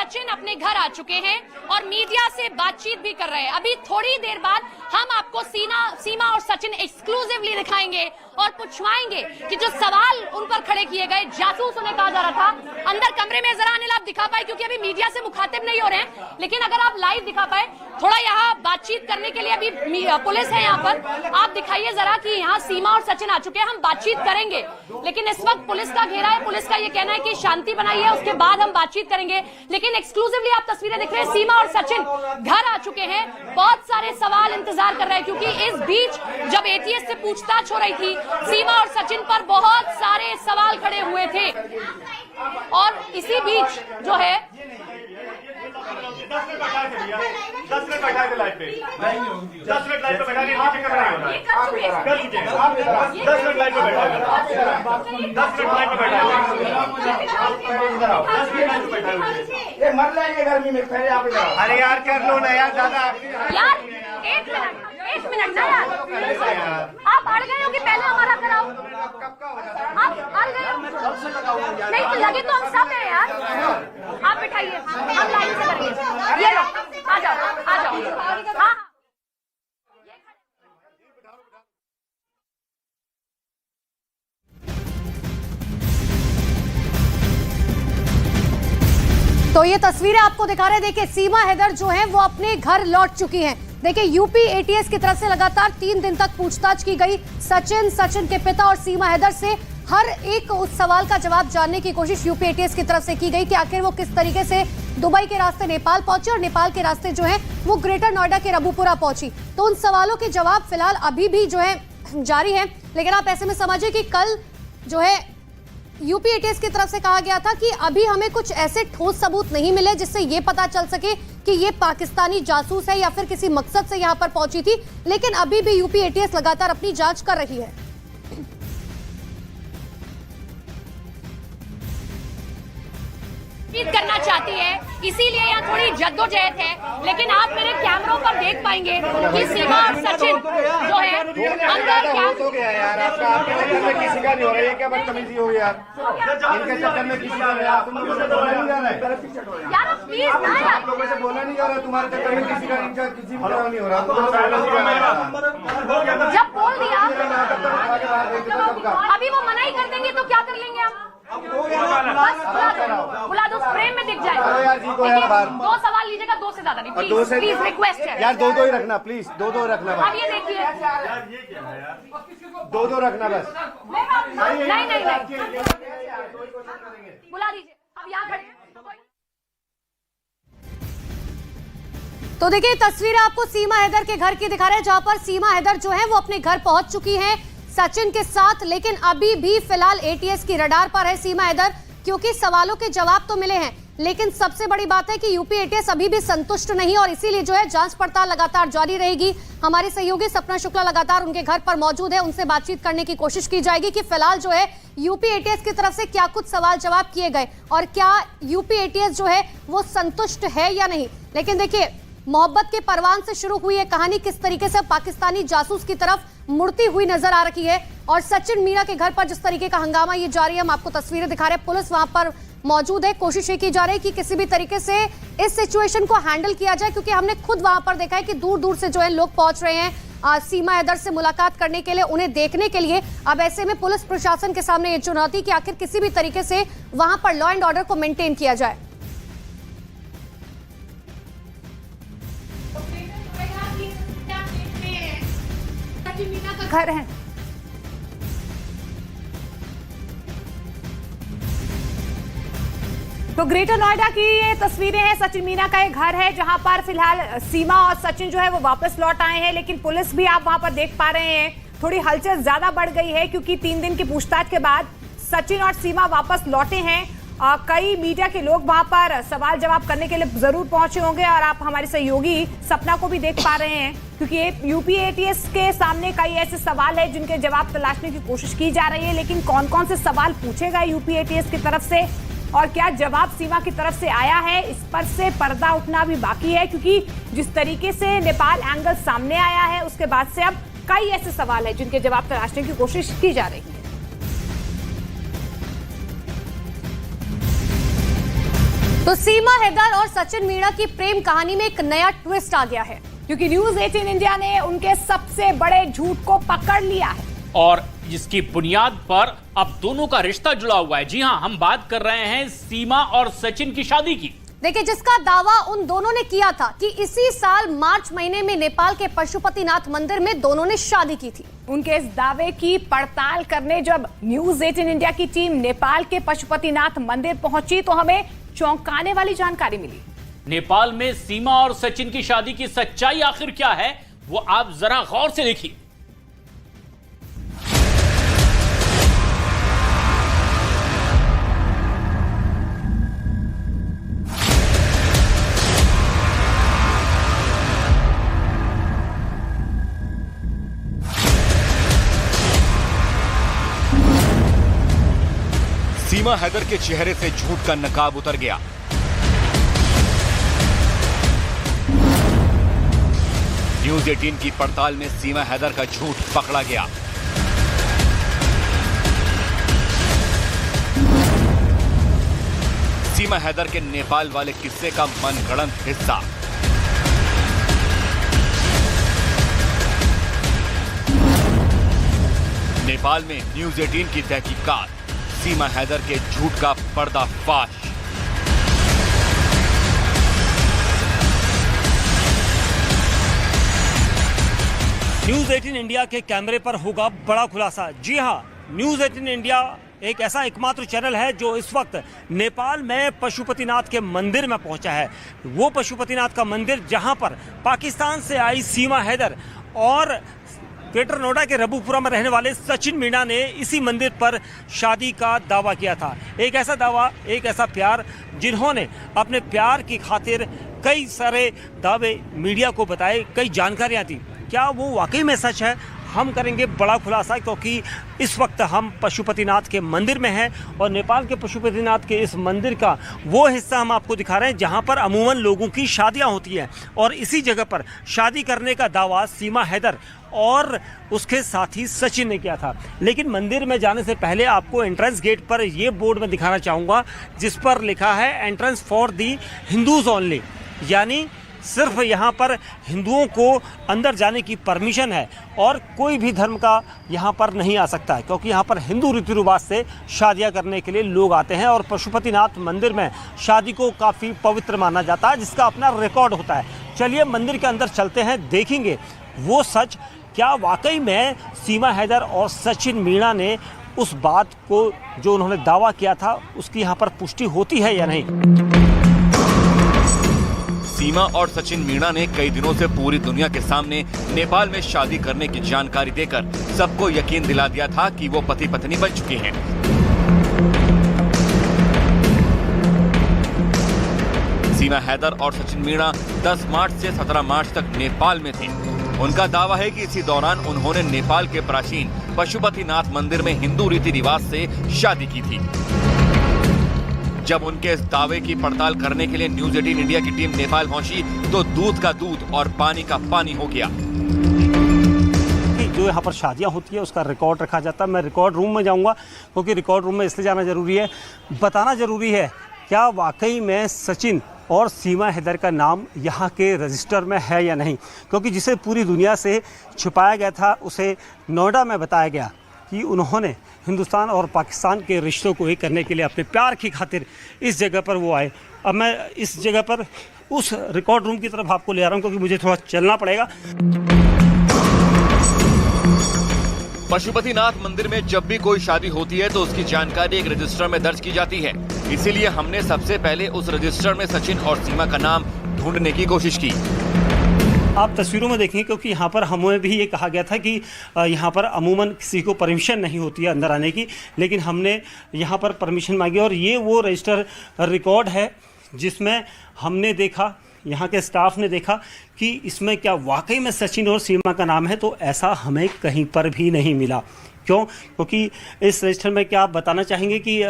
सचिन अपने घर आ चुके हैं और मीडिया से बातचीत भी कर रहे हैं। अभी थोड़ी देर बाद हम आपको सीमा और सचिन एक्सक्लूसिवली दिखाएंगे और पूछवाएंगे कि जो सवाल उन पर खड़े किए गए, जासूस उन्हें कहा जा रहा था, अंदर कमरे में जरा अनिल आप दिखा पाए, क्योंकि अभी मीडिया से मुखातिब नहीं हो रहे हैं, लेकिन अगर आप लाइव दिखा पाए, थोड़ा यहाँ बातचीत करने के लिए अभी पुलिस है यहाँ पर, आप दिखाइए जरा कि यहाँ सीमा और सचिन आ चुके हैं, हम बातचीत करेंगे। लेकिन इस वक्त पुलिस का घेरा है, पुलिस का ये कहना है कि शांति बनाई है, उसके बाद हम बातचीत करेंगे। लेकिन एक्सक्लूसिवली आप तस्वीरें देख रहे हैं, सीमा और सचिन घर आ चुके हैं, बहुत सारे सवाल इंतजार कर रहे हैं, क्योंकि इस बीच जब एटीएस से पूछताछ हो रही थी, सीमा और सचिन पर बहुत सारे सवाल खड़े हुए थे और इसी बीच जो है 10 मिनट बैठा के लाइव पे 10 मिनट लाइव पे बैठा के नीचे कैमरा कर लीजिए 10 मिनट लाइव पे बैठा 10 मिनट लाइव पे बैठा ये मर जाएंगे गर्मी में, पहले आप इधर। अरे यार कर लो ना यार, ज्यादा यार एक मिनट ना यार, आप अड़ गए हो कि पहले हमारा कराओ, आप अड़ गए हो, नहीं तो लगे तो हम सब हैं यार, आप बिठाइए, हम लाइन से करेंगे, ये लो आ जाओ हाँ। तो ये तस्वीरें आपको दिखा रहे हैं। देखिए सीमा हैदर जो है वो अपने घर लौट चुकी हैं। देखिए यूपी एटीएस की तरफ से लगातार 3 दिन तक पूछताछ की गई। सचिन के पिता और सीमा हैदर से हर एक उस सवाल का जवाब जानने की कोशिश यूपी एटीएस की तरफ से की गई कि आखिर वो किस तरीके से दुबई के रास्ते नेपाल पहुंचे और नेपाल के रास्ते जो है वो ग्रेटर नोएडा के रबुपुरा पहुंची। तो उन सवालों के जवाब फिलहाल अभी भी जो है जारी है। लेकिन आप ऐसे में समझिए कि कल जो है यूपी एटीएस की तरफ से कहा गया था कि अभी हमें कुछ ऐसे ठोस सबूत नहीं मिले जिससे ये पता चल सके कि ये पाकिस्तानी जासूस है या फिर किसी मकसद से यहां पर पहुंची थी। लेकिन अभी भी यूपी एटीएस लगातार अपनी जांच कर रही है। करना चाहती है, इसीलिए यहाँ थोड़ी जद्दोजहद है। लेकिन आप मेरे कैमरों पर देख पाएंगे कि सीमा और सचिन जो है अंदर क्या हो गया यार, आपका आपके चक्कर में किसी का नहीं हो रहा है, ये क्या बदतमीजी हो गई यार, इनके चक्कर में किसी का नहीं, आप लोगों से बोला नहीं जा रहा है यार, प्लीज ना यार, आप लोगों से बोला नहीं जा रहा है, तुम्हारे चक्कर में किसी का इनका किसी का नहीं हो रहा। जब बोल दिया अभी वो मना ही कर देंगे तो क्या कर लेंगे हम? बुला दो, फ्रेम में दिख जाए। यार जी को यार बाहर 2 सवाल लीजिएगा, 2 से ज्यादा नहीं, प्लीज रिक्वेस्ट है यार, 2 ही रखना प्लीज, 2 रखना अब बस, ये देखिए 2 रखना बस। नहीं बुला लीजिए, अब यहाँ खड़े हैं। तो देखिए तस्वीरें आपको सीमा हैदर के घर की दिखा रहे हैं, जहां पर सीमा हैदर जो है वो अपने घर पहुंच चुकी हैं सचिन के साथ। लेकिन अभी भी फिलहाल एटीएस की रडार पर है सीमा हैदर, क्योंकि सवालों के जवाब तो मिले हैं, लेकिन सबसे बड़ी बात है कि यूपी एटीएस अभी भी संतुष्ट नहीं और इसीलिए जो है जांच पड़ताल लगातार जारी रहेगी। हमारे सहयोगी सपना शुक्ला लगातार उनके घर पर मौजूद है, उनसे बातचीत करने की कोशिश की जाएगी कि फिलहाल जो है यूपी एटीएस की तरफ से क्या कुछ सवाल जवाब किए गए और क्या यूपी एटीएस जो है वो संतुष्ट है या नहीं। लेकिन देखिए मोहब्बत के परवान से शुरू हुई है कहानी, किस तरीके से पाकिस्तानी जासूस की तरफ मुड़ती हुई नजर आ रही है और सचिन मीणा के घर पर जिस तरीके का हंगामा ये जारी है। हम आपको तस्वीरें दिखा रहे हैं, पुलिस वहां पर मौजूद है, कोशिश ये की जा रही है कि किसी भी तरीके से इस सिचुएशन को हैंडल किया जाए, क्योंकि हमने खुद वहां पर देखा है कि दूर दूर से जो है लोग पहुंच रहे हैं सीमा हैदर से मुलाकात करने के लिए, उन्हें देखने के लिए। अब ऐसे में पुलिस प्रशासन के सामने ये चुनौती कि आखिर किसी भी तरीके से वहां पर लॉ एंड ऑर्डर को मेंटेन किया जाए। घर है तो ग्रेटर नोएडा की ये तस्वीरें हैं। सचिन मीना का ये घर है जहां पर फिलहाल सीमा और सचिन जो है वो वापस लौट आए हैं, लेकिन पुलिस भी आप वहां पर देख पा रहे हैं थोड़ी हलचल ज्यादा बढ़ गई है, क्योंकि 3 दिन की पूछताछ के बाद सचिन और सीमा वापस लौटे हैं। कई मीडिया के लोग वहां पर सवाल जवाब करने के लिए जरूर पहुंचे होंगे और आप हमारे सहयोगी सपना को भी देख पा रहे हैं, क्योंकि यूपी एटीएस के सामने कई ऐसे सवाल है जिनके जवाब तलाशने की कोशिश की जा रही है। लेकिन कौन कौन से सवाल पूछेगा यूपी एटीएस की तरफ से और क्या जवाब सीमा की तरफ से आया है, इस पर से पर्दा उठना भी बाकी है, क्योंकि जिस तरीके से नेपाल एंगल सामने आया है उसके बाद से अब कई ऐसे सवाल है जिनके जवाब तलाशने की कोशिश की जा रही है। तो सीमा हैदर और सचिन मीणा की प्रेम कहानी में एक नया ट्विस्ट आ गया है, क्योंकि न्यूज 18 इंडिया ने उनके सबसे बड़े झूठ को पकड़ लिया है और जिसकी बुनियाद पर अब दोनों का रिश्ता जुड़ा हुआ है। जी हां, हम बात कर रहे हैं सीमा और सचिन की शादी की। देखिए, जिसका दावा उन दोनों ने किया था कि इसी साल मार्च महीने में नेपाल के पशुपतिनाथ मंदिर में दोनों ने शादी की थी। उनके इस दावे की पड़ताल करने जब न्यूज 18 इंडिया की टीम नेपाल के पशुपतिनाथ मंदिर पहुंची तो हमें चौंकाने वाली जानकारी मिली। नेपाल में सीमा और सचिन की शादी की सच्चाई आखिर क्या है, वो आप जरा गौर से देखिए। सीमा हैदर के चेहरे से झूठ का नकाब उतर गया। न्यूज 18 की पड़ताल में सीमा हैदर का झूठ पकड़ा गया। सीमा हैदर के नेपाल वाले किस्से का मनगढ़ंत हिस्सा। नेपाल में न्यूज 18 की तहकीकात, सीमा हैदर के झूठ का पर्दाफाश। न्यूज 18 इंडिया के कैमरे पर होगा बड़ा खुलासा। जी हां, न्यूज 18 इंडिया एक ऐसा एकमात्र चैनल है जो इस वक्त नेपाल में पशुपतिनाथ के मंदिर में पहुंचा है। वो पशुपतिनाथ का मंदिर जहां पर पाकिस्तान से आई सीमा हैदर और ग्रेटर नोएडा के रबुपुरा में रहने वाले सचिन मीणा ने इसी मंदिर पर शादी का दावा किया था। एक ऐसा दावा, एक ऐसा प्यार, जिन्होंने अपने प्यार की खातिर कई सारे दावे मीडिया को बताए, कई जानकारियां दी। क्या वो वाकई में सच है? हम करेंगे बड़ा खुलासा, क्योंकि इस वक्त हम पशुपतिनाथ के मंदिर में हैं और नेपाल के पशुपतिनाथ के इस मंदिर का वो हिस्सा हम आपको दिखा रहे हैं जहां पर अमूमन लोगों की शादियां होती हैं। और इसी जगह पर शादी करने का दावा सीमा हैदर और उसके साथी सचिन ने किया था। लेकिन मंदिर में जाने से पहले आपको एंट्रेंस गेट पर यह बोर्ड में दिखाना चाहूँगा जिस पर लिखा है entrance for the Hindus only, यानी सिर्फ यहाँ पर हिंदुओं को अंदर जाने की परमिशन है और कोई भी धर्म का यहाँ पर नहीं आ सकता है, क्योंकि यहाँ पर हिंदू रीति रिवाज से शादियाँ करने के लिए लोग आते हैं और पशुपतिनाथ मंदिर में शादी को काफ़ी पवित्र माना जाता है, जिसका अपना रिकॉर्ड होता है। चलिए मंदिर के अंदर चलते हैं, देखेंगे वो सच। क्या वाकई में सीमा हैदर और सचिन मीणा ने उस बात को जो उन्होंने दावा किया था उसकी यहाँ पर पुष्टि होती है या नहीं? सीमा और सचिन मीणा ने कई दिनों से पूरी दुनिया के सामने नेपाल में शादी करने की जानकारी देकर सबको यकीन दिला दिया था कि वो पति पत्नी बन चुके हैं। सीमा हैदर और सचिन मीणा 10 मार्च से 17 मार्च तक नेपाल में थे। उनका दावा है कि इसी दौरान उन्होंने नेपाल के प्राचीन पशुपतिनाथ मंदिर में हिंदू रीति रिवाज से शादी की थी। जब उनके इस दावे की पड़ताल करने के लिए न्यूज 18 इंडिया की टीम नेपाल पहुंची तो दूध का दूध और पानी का पानी हो गया। जो यहाँ पर शादियाँ होती है उसका रिकॉर्ड रखा जाता है। मैं रिकॉर्ड रूम में जाऊँगा क्योंकि रिकॉर्ड रूम में इसलिए जाना जरूरी है, बताना जरूरी है क्या वाकई में सचिन और सीमा हैदर का नाम यहाँ के रजिस्टर में है या नहीं, क्योंकि जिसे पूरी दुनिया से छुपाया गया था उसे नोएडा में बताया गया कि उन्होंने हिंदुस्तान और पाकिस्तान के रिश्तों को एक करने के लिए अपने प्यार की खातिर इस जगह पर वो आए। अब मैं इस जगह पर उस रिकॉर्ड रूम की तरफ आपको ले आ रहा हूँ क्योंकि मुझे थोड़ा चलना पड़ेगा। पशुपतिनाथ मंदिर में जब भी कोई शादी होती है तो उसकी जानकारी एक रजिस्टर में दर्ज की जाती है। इसीलिए हमने सबसे पहले उस रजिस्टर में सचिन और सीमा का नाम ढूंढने की कोशिश की। आप तस्वीरों में देखें, क्योंकि यहाँ पर हमें भी ये कहा गया था कि यहाँ पर अमूमन किसी को परमिशन नहीं होती है अंदर आने की, लेकिन हमने यहाँ पर परमिशन मांगी और ये वो रजिस्टर रिकॉर्ड है जिसमें हमने देखा, यहाँ के स्टाफ ने देखा कि इसमें क्या वाकई में सचिन और सीमा का नाम है, तो ऐसा हमें कहीं पर भी नहीं मिला। क्यों? क्योंकि इस रजिस्टर में क्या आप बताना चाहेंगे कि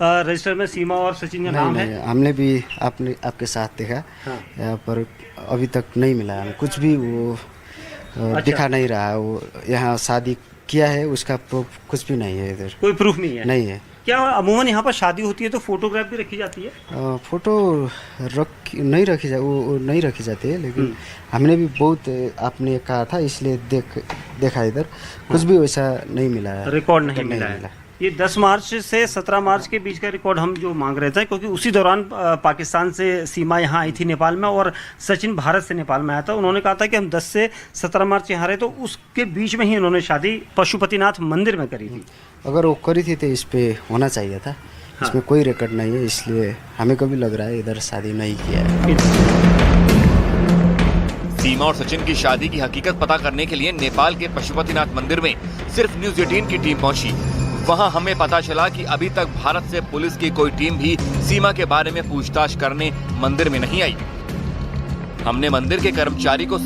रजिस्टर में सीमा और सचिन का नाम है? हमने भी आपके साथ देखा। हाँ। यहाँ पर अभी तक नहीं मिला, कुछ भी वो अच्छा। दिखा नहीं रहा। वो यहाँ शादी किया है उसका प्रूफ कुछ भी नहीं है, इधर कोई प्रूफ नहीं है। नहीं है। क्या अमूमन यहाँ पर शादी होती है तो फोटोग्राफ भी रखी जाती है? फोटो नहीं रखी वो नहीं रखी जाती है, लेकिन हमने भी बहुत आपने कहा था इसलिए देखा इधर कुछ भी वैसा नहीं मिला है, रिकॉर्ड नहीं मिला है। ये 10 मार्च से 17 मार्च के बीच का रिकॉर्ड हम जो मांग रहे थे, क्योंकि उसी दौरान पाकिस्तान से सीमा यहाँ आई थी नेपाल में, और सचिन भारत से नेपाल में आया था। उन्होंने कहा था कि हम 10 से 17 मार्च यहाँ रहे, तो उसके बीच में ही उन्होंने शादी पशुपतिनाथ मंदिर में करी थी। अगर वो करी थी तो इस पे होना चाहिए था। इसमें कोई रिकॉर्ड नहीं है, इसलिए हमें कभी लग रहा है इधर शादी नहीं किया है। सीमा और सचिन की शादी की हकीकत पता करने के लिए नेपाल के पशुपतिनाथ मंदिर में सिर्फ न्यूज़ 18 की टीम पहुंची। वहां हमें पता चला कि अभी तक भारत से पुलिस की कोई टीम भी सीमा के बारे में पूछताछ करने मंदिर में नहीं आई। हमने मंदिर के कर्मचारी को